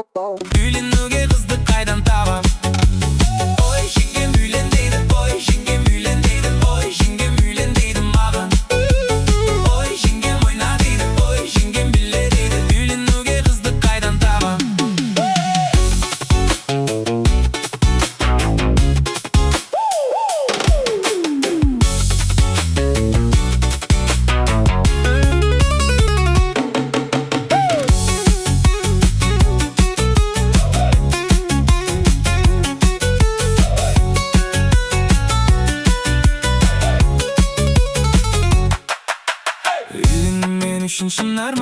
Үйленуге қызды қайдан табам? Ой жеңгем үйлен дейді, ой жеңгем үйлен дейді, ой жеңгем үйлен дейді маған. Ой жеңгем ойна дейді, ой жеңгем биле дейді, үйленуге қызды қайдан табам? Үйлену мен үшін шын арман.